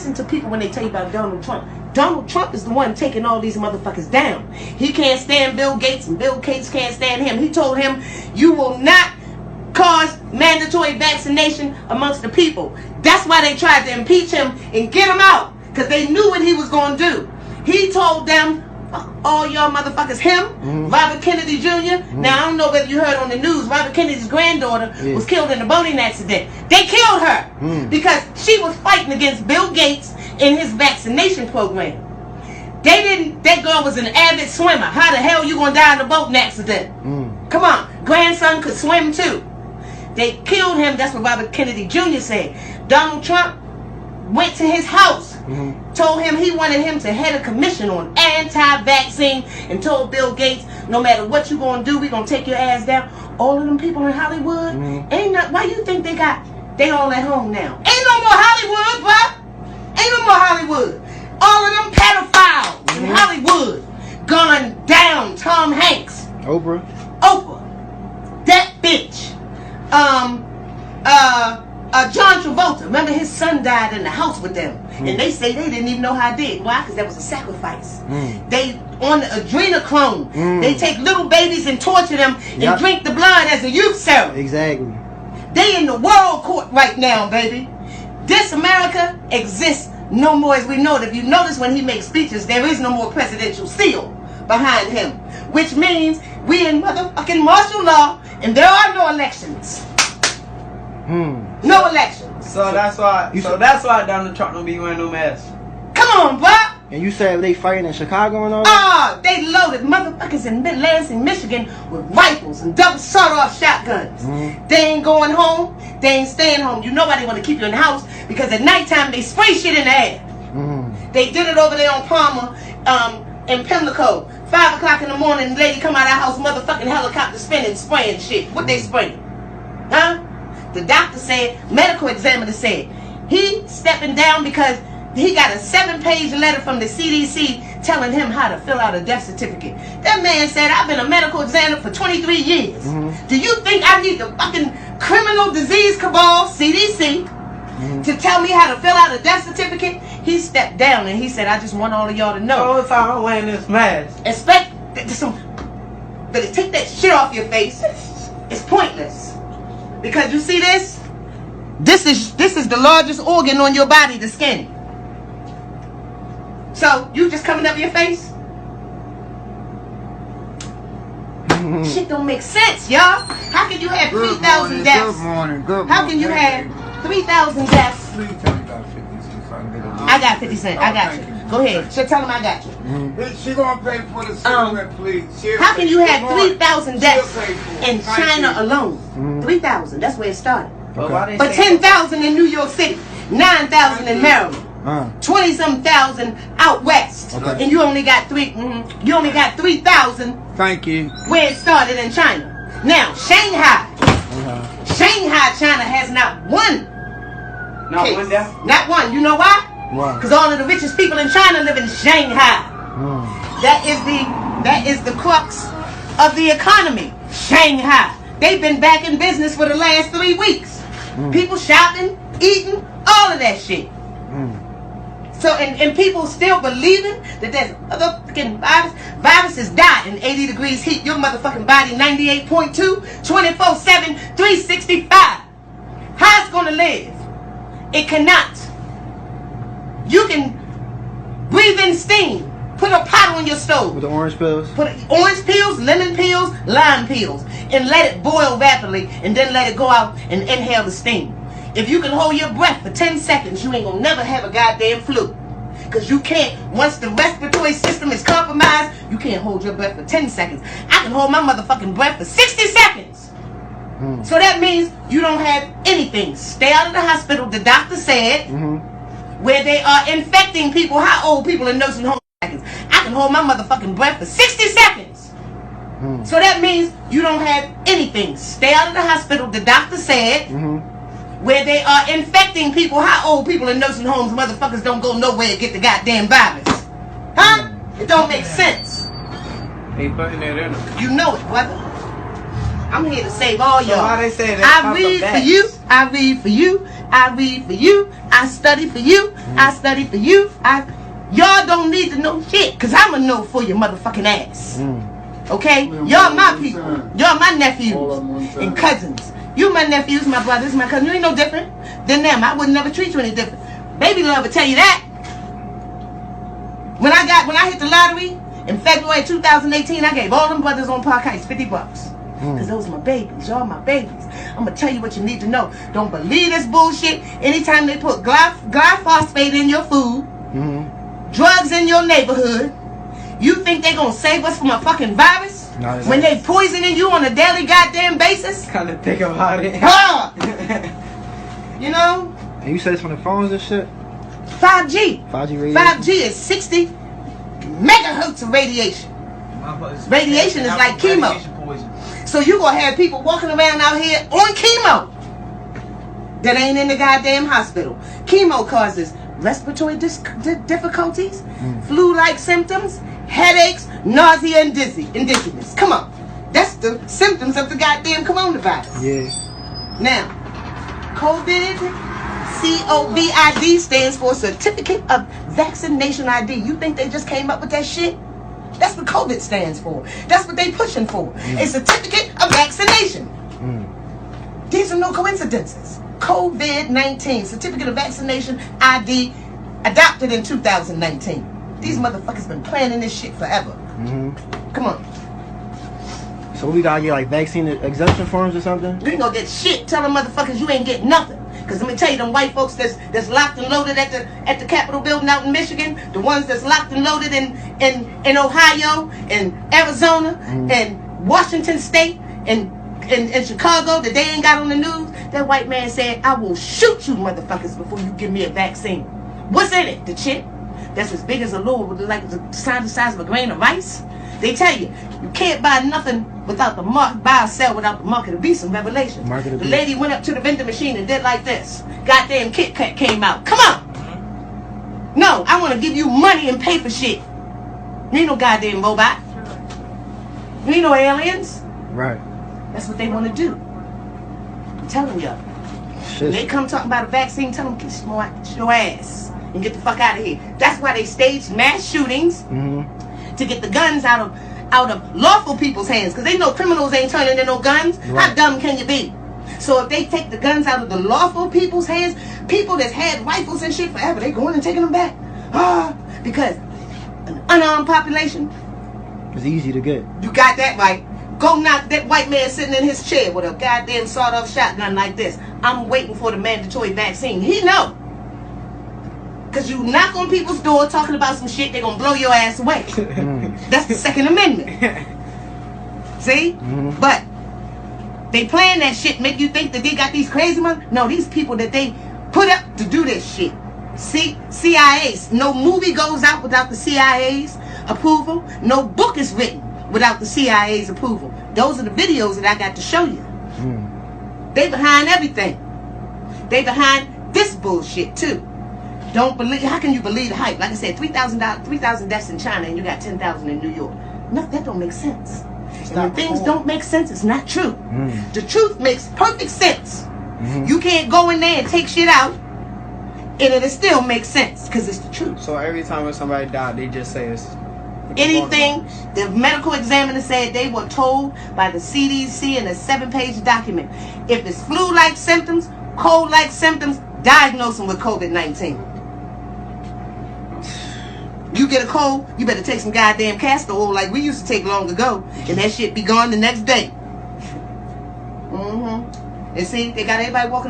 listen to people when they tell you about Donald Trump. Donald Trump is the one taking all these motherfuckers down. He can't stand Bill Gates, and Bill Gates can't stand him. He told him, you will not cause mandatory vaccination amongst the people. That's why they tried to impeach him and get him out, because they knew what he was going to do. He told them, all y'all motherfuckers, him, Robert Kennedy Jr. Now, I don't know whether you heard on the news, Robert Kennedy's granddaughter was killed in a boating accident. They killed her because she was fighting against Bill Gates in his vaccination program. That girl was an avid swimmer. How the hell you gonna die in a boating accident? Come on, grandson could swim too. They killed him. That's what Robert Kennedy Jr. said. Donald Trump went to his house, told him he wanted him to head a commission on anti-vaccine, and told Bill Gates, no matter what you gonna do, we gonna take your ass down. All of them people in Hollywood, why you think they all at home now? Ain't no more Hollywood, bro. Ain't no more Hollywood. All of them pedophiles in Hollywood gone down. Tom Hanks, Oprah, that bitch. John Travolta, remember his son died in the house with them, and they say they didn't even know how it did. Why? Because that was a sacrifice. They on the adrenochrome. They take little babies and torture them and drink the blood as a youth serum. Exactly. They in the world court right now, baby. This America exists no more as we know it. If you notice when he makes speeches, there is no more presidential seal behind him, which means we in motherfucking martial law, and there are no elections. No elections. So that's why Donald Trump don't be wearing no mask. Come on, bro. And you said they fighting in Chicago and all that? Oh, they loaded motherfuckers in Lansing, Michigan with rifles and double sawed-off shotguns. They ain't going home. They ain't staying home. You know why they want to keep you in the house? Because at nighttime they spray shit in the air. They did it over there on Palmer, in Pimlico. 5 o'clock in the morning, the lady come out of the house, motherfucking helicopter spinning, spraying shit. What they spraying? Huh? The doctor said, medical examiner said, he stepping down because he got a 7-page letter from the CDC telling him how to fill out a death certificate. That man said, I've been a medical examiner for 23 years. Do you think I need the fucking criminal disease cabal, CDC, to tell me how to fill out a death certificate? He stepped down and he said, I just want all of y'all to know. Oh, if I don't wear this mask. Better take that shit off your face. It's pointless. Because you see this? This is the largest organ on your body, the skin. So, you just coming up your face? Shit don't make sense, y'all. How can you have 3,000 deaths? Good morning. How can you have 3,000 deaths? Please tell me about 50 cents. I got 50 cents. I got you. Go ahead. So tell him I got you. She gonna pay for the cigarette, please. How can you have 3,000 deaths in China alone? 3,000. That's where it started. But 10,000 in New York City, 9,000 in Maryland. 20-some thousand out west, and you only got 3,000. Thank you. Where it started in China. Now Shanghai, China has not one case. Not one. You know why? Because all of the richest people in China live in Shanghai. That is the crux of the economy. Shanghai. They've been back in business for the last 3 weeks. People shopping, eating, all of that shit. So, and people still believing that there's other fucking viruses die in 80 degrees heat. Your motherfucking body 98.2, 24/7, 365. How it's gonna live? It cannot. You can breathe in steam. Put a pot on your stove. With the orange pills? Put orange peels, lemon peels, lime peels, and let it boil rapidly, and then let it go out and inhale the steam. If you can hold your breath for 10 seconds, you ain't gonna never have a goddamn flu. Because you can't, once the respiratory system is compromised, you can't hold your breath for 10 seconds. I can hold my motherfucking breath for 60 seconds. So that means you don't have anything. Stay out of the hospital, the doctor said, where they are infecting people. How old people in nursing homes? I can hold my motherfucking breath for 60 seconds. So that means you don't have anything. Stay out of the hospital, the doctor said, where they are infecting people. How old people in nursing homes, motherfuckers don't go nowhere and get the goddamn virus? Huh? It don't make sense. They putting it in them. You know it, brother. I'm here to save all y'all. So how they say I read for you. I read for you. I read for you. I study for you. I study for you. Y'all don't need to know shit, cause I'ma know for your motherfucking ass. Okay? Y'all my people. Y'all my nephews and cousins. You my nephews, my brothers, my cousins. You ain't no different than them. I would never treat you any different. Baby love will tell you that. When I hit the lottery in February 2018, I gave all them brothers on Park Heights $50. Cause those are my babies. Y'all my babies. I'm gonna tell you what you need to know. Don't believe this bullshit. Anytime they put glyphosate in your food, drugs in your neighborhood, you think they gonna save us from a fucking virus? No, when they poisoning you on a daily goddamn basis? Kind of think about it. You know? And you said it's from the phones and shit? 5G. 5G radiation? 5G is 60 megahertz of radiation. Radiation is like chemo. So you gonna have people walking around out here on chemo that ain't in the goddamn hospital. Chemo causes respiratory difficulties, flu-like symptoms, headaches, nausea, and dizziness. Come on. That's the symptoms of the goddamn coronavirus. Yeah. Now, COVID stands for Certificate of Vaccination ID. You think they just came up with that shit? That's what COVID stands for. That's what they pushing for. A certificate of vaccination. These are no coincidences. COVID-19, Certificate of Vaccination ID, adopted in 2019. These motherfuckers been planning this shit forever. Come on. So we gotta get like vaccine exemption forms or something? You ain't gonna get shit. Tell them motherfuckers you ain't getting nothing. Cause let me tell you, them white folks that's locked and loaded at the Capitol building out in Michigan, the ones that's locked and loaded in Ohio and Arizona and Washington State and Chicago that they ain't got on the news, that white man said, I will shoot you motherfuckers before you give me a vaccine. What's in it? The chip that's as big as a little, like the size of a grain of rice. They tell you, you can't buy nothing without the mark, buy or sell without the mark of the beast in Revelation. The lady went up to the vending machine and did like this. Goddamn Kit Kat came out. Come on! No, I want to give you money and pay for shit. You ain't no goddamn robot. You ain't no aliens. Right. That's what they want to do. I'm telling y'all. When they come talking about a vaccine, tell them kiss your ass and get the fuck out of here. That's why they staged mass shootings to get the guns out of lawful people's hands, because they know criminals ain't turning in no guns. Right. How dumb can you be? So if they take the guns out of the lawful people's hands, people that's had rifles and shit forever, they going and taking them back. Because an unarmed population, it's easy to get. You got that right. Go knock that white man sitting in his chair with a goddamn sawed-off shotgun like this. I'm waiting for the mandatory vaccine. He know. Because you knock on people's door talking about some shit, they're going to blow your ass away. That's the Second Amendment. See? But they playing that shit, make you think that they got these crazy ones. No, these people that they put up to do this shit. See? CIA's. No movie goes out without the CIA's approval. No book is written without the CIA's approval. Those are the videos that I got to show you. They behind everything. They behind this bullshit too. Don't believe. How can you believe the hype? Like I said, 3,000 deaths in China and you got 10,000 in New York. No, that don't make sense. And when things don't make sense, it's not true. The truth makes perfect sense. You can't go in there and take shit out and it'll still make sense because it's the truth. So every time when somebody died, they just say it's anything. The medical examiner said they were told by the CDC in a 7-page document, if it's flu-like symptoms, cold-like symptoms, diagnose them with COVID-19. You get a cold, you better take some goddamn castor oil like we used to take long ago, and that shit be gone the next day. And see, they got everybody walking